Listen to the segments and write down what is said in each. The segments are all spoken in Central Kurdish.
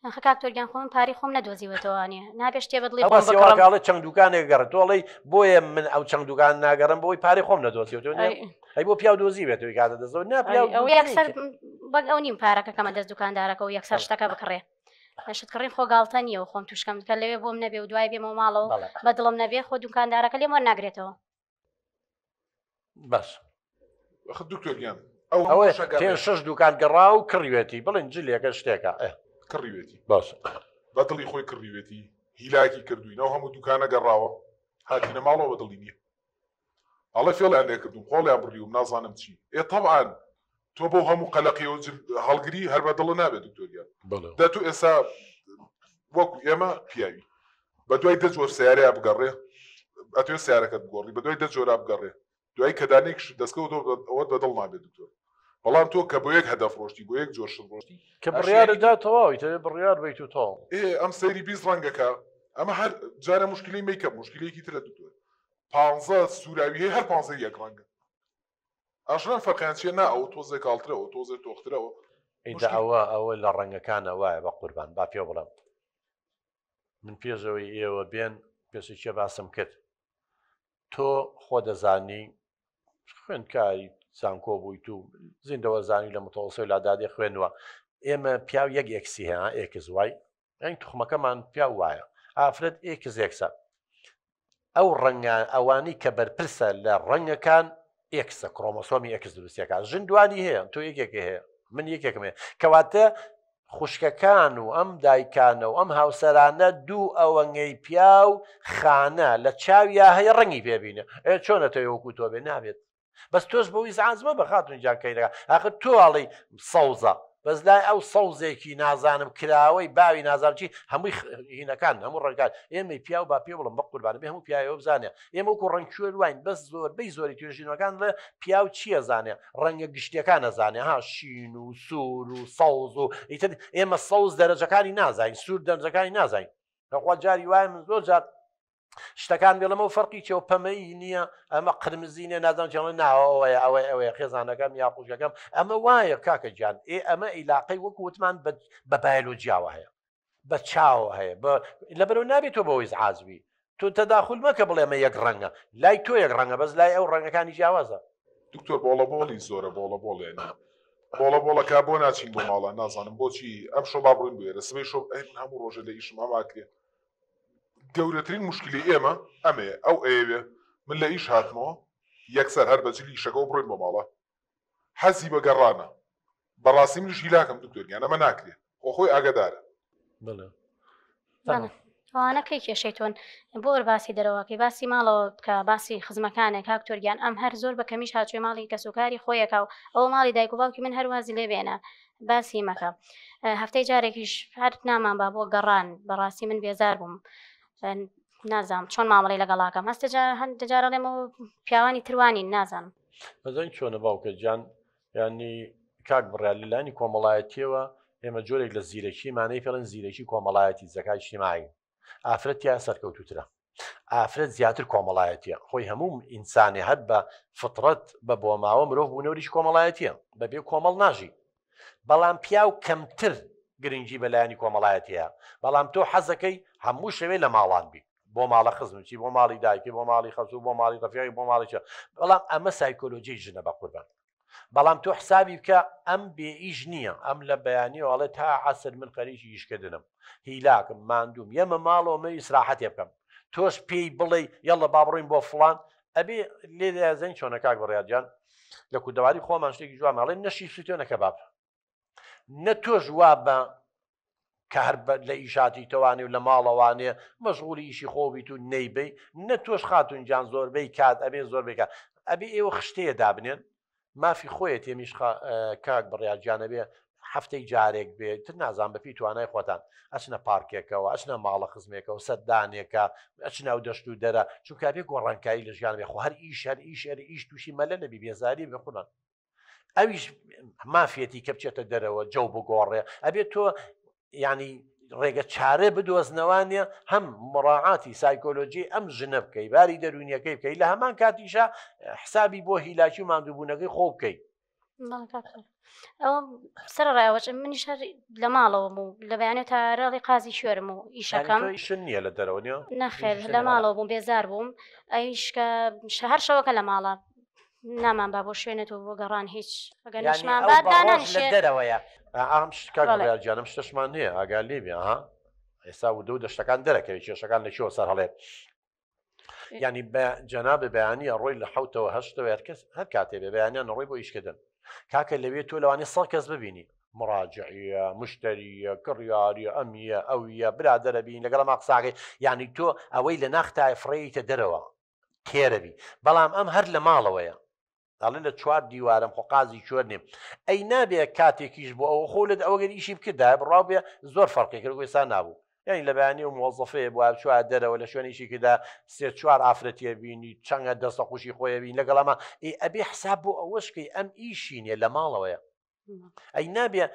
ئەخ کاکتۆرگیان خۆم پاری خۆم نەدۆزیوەتەوانێ نابێ شتێ بەدڵی ئەوە سێواکڵە چەند دوکانێک گەڕێت تۆڵی بۆیە من ئەو چەند دوکان ناگەڕم بۆی پاری خۆم نەدۆزیوەوە ئەی بۆ پیا دۆزی بێتەوەی کاتە دەزەوە ئەو یەکسەر بەگ ئەو نیم پارەکە کەمە دەست دوکاندارەکە و یەکسەر شتەکە بکڕێ شت کڕین خۆ گاڵتە نیە و خۆم توشکەم کە لەوێ بۆم نەبێ و دوای بێمە ماڵەوە بەدڵم نەبێ خۆ دوکاندارەکە لێم وەرناگرێتەوە بەس دکتۆرگیان ئەوە پێ 6 دوکان گەڕا و کڕیوێتی بڵێن جلێکە شتێکە کڕیوێتی باش بەدڵی خۆی کڕیوێتی هیلاکی کردوینەوە هەموو دوکانە گەڕاوە هاتینە ماڵەوە بەدڵی نییە ئەڵێ فێڵیان لێ کردوم خۆڵیان بڕیوم نازانم چی طبعاً تۆ بۆ هەموو قەلەقیەوە هەڵگری هەر بەدڵە نابێت دکتۆریان دە تو ئێستا وەکو ئێمە پیاوی بە دوای دە جۆر سیارەیە بگەڕێ ئەتوێ سیارەکەت بگۆڕی بە دوای دە جۆرا بگەڕێ دوای کەدانێک دەستکەوتەوە ئەوە بەدڵ نابێت دکتۆر بەڵام تۆ کە بۆ یەک هەدەف ڕۆشتی بۆ یەک جۆر شت ڕۆشتی کە بڕیاردا تەواوی تەوێ بڕیار بیت و تەواو ئەم سەیری 20 ڕەنگەکە ئەمە هەر جارە مشکلی میکە مشکلێکی ترە دکتۆر 15 سوراوی هەیە هەر 15 یەک ڕەنگە ئاشنان فەرقیان چیە نا ئەو تۆزێک کاڵترەوە تۆزێک تۆخترەوە ئەوە لە ڕەنگەکانە وایە بە قوربان با پێ بڵم من پێشەوەی ئێوە بێن پێشێکیە باسم کرد تۆ خۆ دەزانی خوێندکاری زانکۆ بوویت و زیندەوە زانی لە متەوەسڵ لادادی خوێنوە ئێمە پیاو یەک ئێکسی هەیە ئێکس وای ئەین توخمەکەمان پیا وایە ئافرەت ئێکس یەکسە ئەو ڕەنگە ئەوانی کە بەرپرسە لە ڕەنگەکان ئێکسە کڕۆمۆسۆمی ئێکس دروستیەکە ژندوانی هەیە تۆ یەکێکی هەیە من یەکێکم هەیە کەواتە خوشکەکان و ئەم دایکانە و ئەم هاوسەرانە دوو ئەوەنگەی پیا و خانە لە چاویا هەیە ڕەنگی پێبینە چۆنەتەوە وەکو تۆ بێ نابێت بەس تۆش بەوەی زانزمە بە خاتون جاکەیرەکە ئاخر تۆ ئەڵی سەوزە بەس لای ئەو سەوزێکی نازانم کراوەی باوی نازانچی هەمووی هینەکان هەموو ڕێکات ئێمە پیا و با پێ بڵم بە قوربانە بێ هەموو پیاەوە بزانێ ئێمە وەکو ڕەنگکوێر وین بەس زۆربەی زۆری توێژینەکان لە پیا و چییە زانێ ڕەنگە گشتیەکان نەزانێ ها شین و سوور و سەوز و ئیتر ئێمە سەوز دەرەجەکانی نازین سوور دەرەجەکانی نازین لەخوا جاری وای من زۆر جار شتەکان بێڵەمە و فەرقی چێ و پەمەی نییە ئەمە قرمزینە نازانم چڵێ ناوەیە ئەوەیە خێزانەکەم یا قوژەکەم ئەمە وایە کاکە گیان ئەمە ئیلاقەی وەکو وتمان بە بایلۆجیاوە هەیە بە چاوە هەیە لەبەرەوە نابێت تۆ بەوەی زعازوی تۆ تەداخل مەکە بڵێمە یەک ڕەنگە لای تۆ یەک ڕەنگە بەس لای ئەو ڕەنگەکانی جیاوازە دکتۆر بۆڵە بۆڵی زۆرە بۆڵە بۆڵێنە بۆڵە بۆڵەکە بۆ ناچین بۆ ماڵە نازانم بۆچی ئەم شۆ با بڕین بێرە سبەی شۆ هەموو ڕۆژە لە ئیشم ئەماکرێ گەورەترین مشکلی ئێمە ئەمەیە ئەو ئەوێ من لە ئیش هاتمەوە یەکسەر هەر بەجلی ئیشەکەەوە بڕێن بۆ ماڵە حەزی بە گەڕانە بەڕاستی منش هیلاکەم دکتۆریان ئەمە ناکرێت خۆی ئاگدارە ئەوانە کەی کێشەی تۆن بۆ باسی دەرەوەکەی باسی ماڵەوە بکە باسی خزمەکانێک کاکتۆرگیان ئەم هەر زۆر بە کەمیش هاتوێ ماڵی کەسوکاری خۆیەکە و ئەوە ماڵی دایک و باوکی من هەروازی لێبێنە باسی مەکە هەفتەی جارێکیش هەر نامان با بۆ گەڕان بەڕاستی من بێزار بووم نازانم چۆن مامەڵی لەگەڵاکەم هەستە هەندجارە لێمەوە پیاوانی تروانی نازانم بەزەنگ چۆنە باوکە جان ینی کاک بڕیان لەلانی کۆمەڵایەتیەوە ئێمە جۆرێک لە زیرەکی مانەی پێڵێن زیرەکی کۆمەڵایەتی زەکای اجتیماعی ئافرەت یا سەرکەوتوترە ئافرەت زیاتر کۆمەڵایەتیە خۆی هەموو ئینسانی هەر بە فطرەت بە بۆ ماوە مرۆڤ بوونەوەریش کۆمەڵایەتیە بەبێ کۆمەڵ ناژی بەڵام پیا و کەمتر گرنگی بەلایانی کۆمەڵایەتیە بەڵام تۆ حەزەکەی هەموو شەوێ لە ماڵان بی بۆ ماڵە خزمچی بۆ ماڵی دایکی بۆ ماڵی خەسوو بۆ ماڵی ڕەفیقی بۆ ماڵیچە بەڵام ئەمە سایکۆلۆجی ژنە بە قوربان بەڵام تۆ حسابی بکە ئەم بێ ئیش نییە ئەم لە بەیانیەوەڵێ تا عەسر من خەریکی ئیشکردنم هیلاکم ماندوم یەمە ماڵەوە مە ئیسراحەتێ بکەم تۆش پێی بڵێ یەڵە با بڕۆین بۆ فڵان ئەبێ لێ زەنگ چۆنە کاک بڕیارجان لە کودەواری خۆمان شتێکی جوان ماڵێ نەشی سوتێنە کەباب نە تۆش وا بە کە هەر لە ئیشاتی تەوانێ و لە ماڵەوانێ مەشغوڵی ئیشی خۆبیت و نەیبەی نە تۆش خاتونجان زۆربەی کات ئەبێ زۆربەی کات ئەبێ ئێوە خشتەیە دابنێن مافی خۆیە تێمیش کاک بڕیارجانە بێ هەفتەی جارێک بێت تر نازان بەپی توانای خۆتان ئەچنە پارکێکەوە ئەچنە ماڵە خزمێکەوە سەردانێکە ئەچنە و دەشت و دەرە چونکە بێ گۆڕانکاری لە ژیان بێ خۆ هەر ئیش تووشی مەلە نەبی بێزاری بخونن ئەویش مافێتی کە بچێتە دەرەوە جەو بگۆڕێ ئەبێت تۆ ینی ڕێگە چارە بدۆزنەوانە هەم مڕاعاتی سایکۆلۆژی ئەم ژنە بکەی باری دەرونیەکەی بکەی لە هەمان کاتیشە حسابی بۆ هیلاکی و ماندووبوونەکەی خۆ بکەیت ئەو سەر ڕایوەچ منیش هەر لە ماڵەوە بوو لە بەیانێت تا ڕێڵی قازی شوێرم و ئیشەکەم شن نییە لە دەرەوە نیە نەخێر لە ماڵەوە بووم بێزار بووم ئەیشکە هەر شەوەکە لە ماڵە نامان با بۆ شوێنێت و بۆ گەڕان هیچ ئەگەنیشمان دەرەوەیە ئام کاگیانم شتشمان نییە ئاگا لێبێ ها ئێستا و دوو دەشتەکان دەرەکەوێت کێشەکان لە شۆ سەر هەڵێت ینی جەناب بەیانە ڕۆی لە حوتەوە هەشتەوە هەر کاتێ بێ بەیانیان ڕۆی بۆ ئیشکردن کاکە لەوێت تۆ لەوانی 100 کەس ببینی مراجعە مشتریە کڕیاریە ئەمیە ئەویە برادەرە بین لەگەڵ ما قساگەی یعنی تۆ ئەوەی لە ناختای فڕێیتە دەرەوە تێرەبی بەڵام ئەم هەر لە ماڵەوەیە ئەڵێ لە چوار دیوارم خۆ قازی چۆر نیم ئەی نابێ کاتێکیش بۆ ئەوە خۆلت ئەوگەر ئیشی بکردا بڕاو بێ زۆر فەرقی کرد گوێسا نابوو یعنی لە بەیانی و مۆزەفەیە بووە چوار دەرەوە لە شوێنیشی کردا سێ چوار ئافرەتیە بینی چەندە دەستە خوشی خۆیە بین لەگەڵەمە ئەبێ حساب بۆ ئەوەشکەی ئەم ئیشی نیە لە ماڵەوەیە ئەی نابێ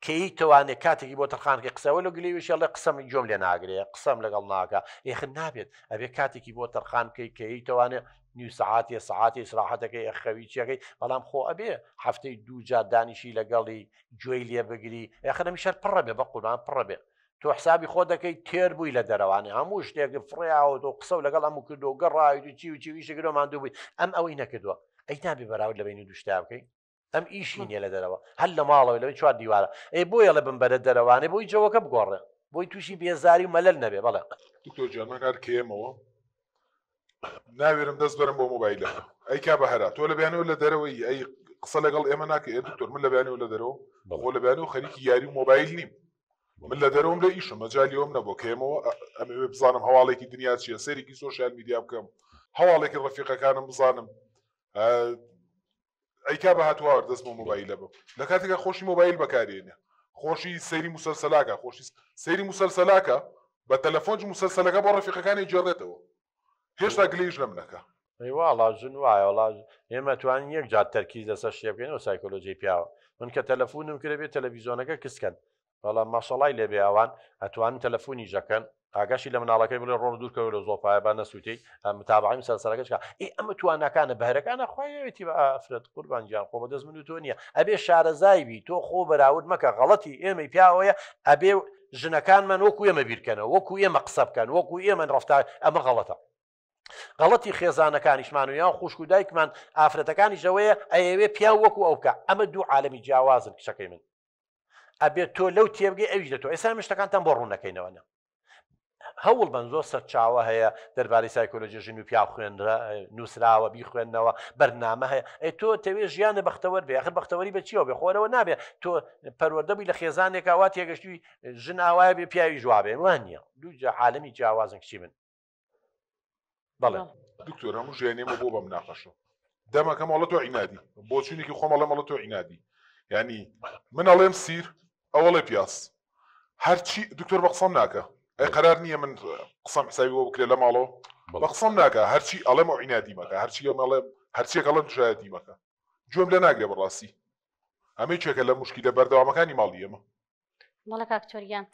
کەی توانێت کاتێکی بۆ تەرخانکە قسەوە لە گلێویشە لە قسەم جۆم لێ ناگرێ قسەم لەگەڵ ناکە ئێخن نابێت ئەبێ کاتێکی بۆ تەرخانکەی کەی توانێت نیو سعاتێ سعاتی سراحەتەکەی ئەخەوی چیەکەی بەڵام خۆ ئەبێ هەفتەی دوو جار دانیشی لەگەڵی گوێی لێ بگری یاخەنەمی شەر پڕە بێ بە قوربان پڕە بێ تۆ حسابی خۆ دەکەی تێر بووی لە دەرەوانی هەموو شتێک فڕیاوە و قسە و لەگەڵ ئەموو کردو و گەڕاوی و چی و چیویشە گرۆمان دوو بووی ئەم ئەوەی نەکردووە ئەی نابێ بەراورد لە بینی دوشتا بکەی ئەم ئیشی نیە لە دەرەوە هەر لە ماڵەوە لەوەی چوار دیوارە ئەی بۆیە لە بمبەرە دەرەوانێ بۆی جەوەکە بگۆڕێ بۆی تووشی بێزاری و مەلەل نەبێ بەڵێ دکتۆر جانمان هەر کێمەوە ناوێرم دەست بەرم بۆ مۆبایلە ئەی کا بە هەرا تۆ لە بیانەوە لە دەرەوەی ئەی قسە لەگەڵ ئێمە ناکە دکتۆر من لە بیانەوە لە دەرەوە بۆ لە بیانەوە خەریکی یاری و مۆبایل نیم من لە دەرەوەم لە ئیشم مەجالیەوەم نەبوو کێمەوە ئەمەوێ بزانم هەواڵێکی دنیا چیە سەرێکی سۆشیال میدیا بکەم هەواڵێکی ڕەفیقەکانم بزانم ئەیکا بە هاتووە دەست بۆ مۆبایلە بم لە کاتێکە خۆشی مۆبایل بەکارێنێ خۆشی سەیری موسەلسەلاکە خۆشی سەیری موسەلسەلاکە بە تەلەفۆنج موسەلسەلەکە بۆ ڕەفیقەکانی جێڕێتەوە هێشتا گلەیش لەم نەکە واڵا ژن وایە وڵاژ ئێمە توانین یەک جات تەرکیز لەسەر شتێ بکەین و سایکۆلۆژی پیاوە من کە تەلەفۆنم کرد بێت تەلەڤیزۆنەکە کەسکەن بەڵام ماشەڵای لێبێ ئەوان ئەتوانن تەلەفۆنی ژەکەن ئاگاشی لە مناڵەکەی بڵێ ڕۆڵ دوورکەوە لە زۆپایە با نەسووتی متابعی سەرسەرەکەشکە ئەمە توانەکانە بەهرەکانە خۆیەوێتی بە ئافرەت قوربان گیان خۆ بەدەست من و تۆ نییە ئەبێ شارەزایبی تۆ خۆ بەراورد مەکە غەڵەتی ئێمەی پیاوەیە ئەبێ ژنەکانمان وەکو ئێمە بیرکەنەوە وەکو ئێمە قسە بکەن وەکو ئێمە ڕفتار ئەمە غەڵەتە غەڵەتی خێزانەکانیشمان و یان خوشک و دایکمان ئافرەتەکانی ژەوەیە ئەیەوێ پیا وەکو ئەو بکە ئەمە دوو عالەمی جیاوازن کچەکەی من ئەبێت تۆ لەو تێبگەی ئەویش دەتەوە ئێستا مشتەکانتان بۆ ڕوونەکەینەوەنە هەوڵ بن زۆر سەرچاوە هەیە دەربارەی سایکۆلۆژی ژن و پیا خوێنرا نووسراوە بیخوێندنەوە بەرنامە هەیە ئەی تۆ تەوێ ژیانە بەختەوەر بێ ئەخر بەختەوەری بە چیەوە بێ خۆرەوە نابێ تۆ پەروەردەبووی لە خێزانێک ئاوا تێگەشتووی ژن ئاوایە بێ پیاوی جوابێ وان نییە دووجا عالەمی جیاوازن کچی من بەڵێ دکتۆر هەموو ژیانێمە بۆ بەم ناقەشە دەمەکە مەڵە تۆ عینادی بۆ چونێکی خۆمەڵە مەڵە تۆ عینادی ینی من ئەڵێم سیر ئەوەڵێ پیاس هەرچی دکتۆر بە قسەم ناکە ئەی قەرار نییە من قسەم حساوی بۆ بکرێت لە ماڵەوە بە قسەم ناکە هەرچی ئەڵێم ئەو عینادی مەکە هەرچی ئەڵێم هەرچیەک ئەڵێم توشایەتی مەکە گوێم لە ناگرێ بەڕاستی ئەمەی چێکە لە موشکیلە بەردەوامەکانی ماڵی ئێمە بەڵێ کاکتۆریان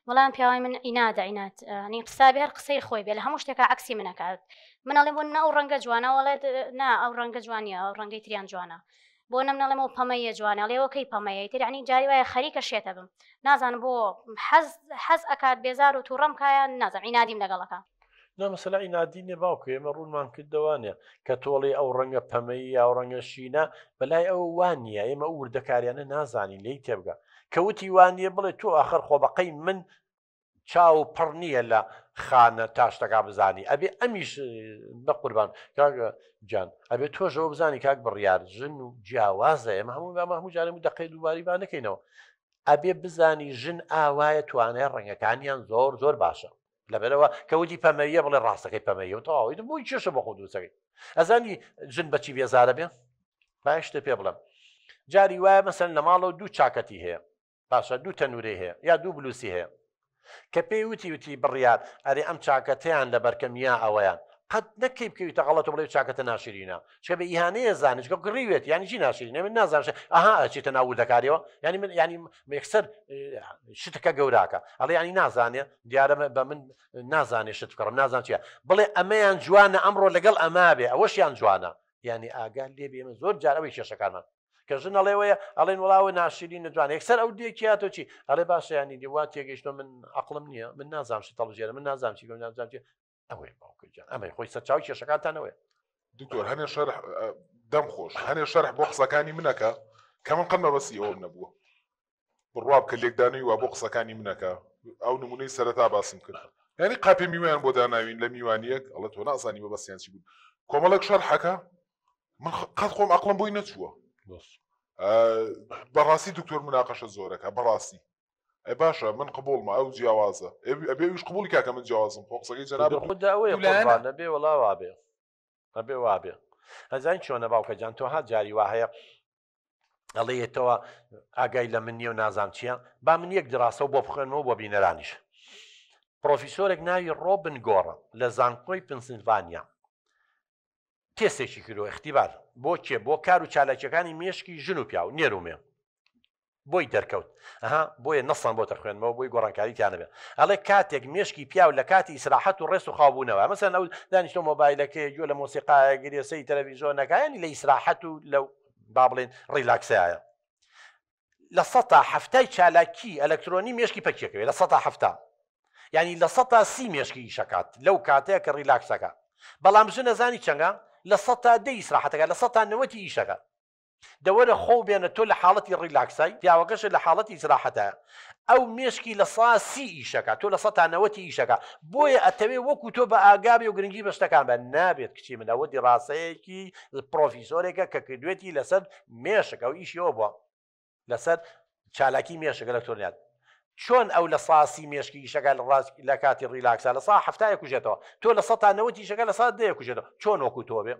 وەڵام پیاوەی من ئینادە عینات نی قسابی هەر قسەی خۆی بێ لە هەموو شتێکە عەکسی منەکات من ئەڵێم بۆ ئەو ڕەنگە جوانە وەڵێت نا ئەو ڕەنگە جوانیە ئەو ڕەنگەی تریان جوانە بۆ نەمنەڵێم ئەو پەمەیە جوانە لێوەکەی پەمەیە تر عنی جاری وایە خەریکە شێتە بم نازانم بۆ حەز ئەکات بێزار و تووڕەم کایە نازانم عینادیم لەگەڵەکە نامەسەلا ئینادی نێ باوکە ئێمە ڕوونمان کردوانێ کە تۆڵی ئەو ڕەنگە پەمەی یا ڕەنگە شینە بەلای ئەو وان نییە ئێمە ئەو وردەکاریانە نازانین لی تێبگە کەوتی وانە بڵێ تۆ ئاخر خۆبەقەی من چاو پڕ نییە لە خانە تاشتەکە بزانی ئەبێ ئەمیش بە قوربان کاگە جان ئەبێ تۆژەوە بزانی کاک بڕیار ژن و جیاوازە ئێمە هەموو جارێم و دەقەی دووباری با نەکەینەوە ئەبێ بزانی ژن ئاوایە توانای ڕەنگەکانیان زۆر زۆر باشە لەبەرەوە کەوتی پەمەیە بڵێ ڕاستەکەی پەمەیە و تەواوی بۆی چێشە بە خۆ دووسەکەی ئەزانی ژن بەچی بێزارە بێ باشتە پێ بڵم جاری وایە مەسەن لە ماڵەوە دوو چاکەتی هەیە باشە دوو تەنورێ هەیە یا دوو بلوسی هەیە کە پێی وتی بڕیار ئەرێ ئەم چاکەتیان لە بەرکەمیا ئەوەیان قەت نەکەی بکەویتە غەڵەت و بڵێ چاکەتە ناشرینە چکە بە ئیهانەیە زانش کە گڕیوێت یانی چی ناشرینە من نازانش ئاها ئەچێتە ناو وردەکاریەوە ینی من ینی یەکسەر شتەکە گەوراکە ئەڵێ ینی نازانێ دیارە بە من نازانێ شت بکڕم نازان چیە بڵێ ئەمەیان جوانە ئەمڕۆ لەگەڵ ئەما بێ ئەوەشیان جوانە ینی ئاگال لێ بێمە زۆر جار ئەوەی کێشەکانمان کە ژن ئەڵێوەیە ئەڵێن وڵاوە ناشرین نەجوان یەکسەر ئەو دێکیاتۆ چی ئەڵێ باشە ینی دیوا تێگەیشتۆ من عقلم نییە من نازانم شت هەڵبژێرە من نازانم چی نازانم چی ئەوەی باوکەجان ئەمەی خۆی سەرچاوی کێشەکانتانەوەی دکتۆر هەنێ شەرح دەم خۆش هەنێ شەرح بۆ قسەکانی منەکە کە من قەنمە بەسی ئەوم نەبووە بڕواب کە لێکدانەوەی وا بۆ قسەکانی منەکە ئەو نمونەی سەرەتا باسم کرد یعنی قاپێ میوان بۆ داناوین لە میوانیەک ئەڵە تۆ نازانی بە بەسییان چی بوو کۆمەڵک شەرحەکە من قەت خۆم عەقڵم بۆی نەچووە بەڕاستی دکتۆر مناقەشە زۆرەکە بەڕاستی ئەی باشە من قبولمە ئەو جیاوازە ئەبێ ویش قبولی کاکە من جیاوازم خۆ قسەکەی جەناب نەبێ وڵا وابێ ئەبێ وابێ ئەزان چۆنە باوکەجان تۆ هات جاری وا هەیە ئەڵێتەوە ئاگای لە من نییە و نازام چییە با من یەک دراسە و بۆ بخوێنەوە بۆ بینەرانیش پرۆفیسۆرێک ناوی ڕۆبن گۆڕە لە زانکۆی پنسیلڤانیا تێستێکی کردو اختیبار بۆ کێ بۆ کار و چالاکیەکانی مێشکی ژن و پیا و نێرومێ بۆی دەرکەوت ئەها بۆیە نەسان بۆ تەخوێنمەوە بۆی گۆڕانکاریتیانە بێ ئەڵێ کاتێک مێشکی پیا و لە کاتی ئیسراحەت و ڕێست و خاوبوونەوە مەسەن ئەو دانیشتۆ مۆبایلەکەی گوێ لە مۆسیقایە گرێسەی تەلەڤیزۆنەکانی لە ئیسراحەت و لەو با بڵێن ڕیلاکسایە لە سەتا هەفتای چالاکی ئەلەکترۆنی مێشکی پەکێکەوێت لە سەتا هەفتا ینی لە سەتا سی مێشکی شکات لەو کاتەیە کە ڕیلاکسەکە بەڵام ژن نەزانی چەندە لە سەتا دەی ئیسراحەتەکە لە سەتا نەوەتی ئیشەکە دەوەرە خۆ بێنە تۆ لە حاڵەتی ڕیلاکسای پیاوەکەش لە حاڵەتی ئیسراحەتەیە ئەو مێشکی لە سا سی ئیشەکە تۆ لە سەتا نەوەتی ئیشەکە بۆیە ئەتەوێ وەکو تۆ بە ئاگابێ و گرنگی بە شتەکان بە نابێت کچی من ئەوە دیڕاستەیەکی پرۆفیسۆرێکە کە کردوێتی لەسەر مێشەکە و ئیشیەوە بووە لەسەر چالاکی مێشەکە ئەلەکترۆنیات چۆن ئەو لە ساسی مێشکی ئیشەکە لە کاتی ڕیلاکسا لە سا هەفتایە کوژێتەوە تۆ لە سەتا نەوەتی ئیشەکە لە سا دەیە کوژێتەوە چۆن وەکو تۆ بێ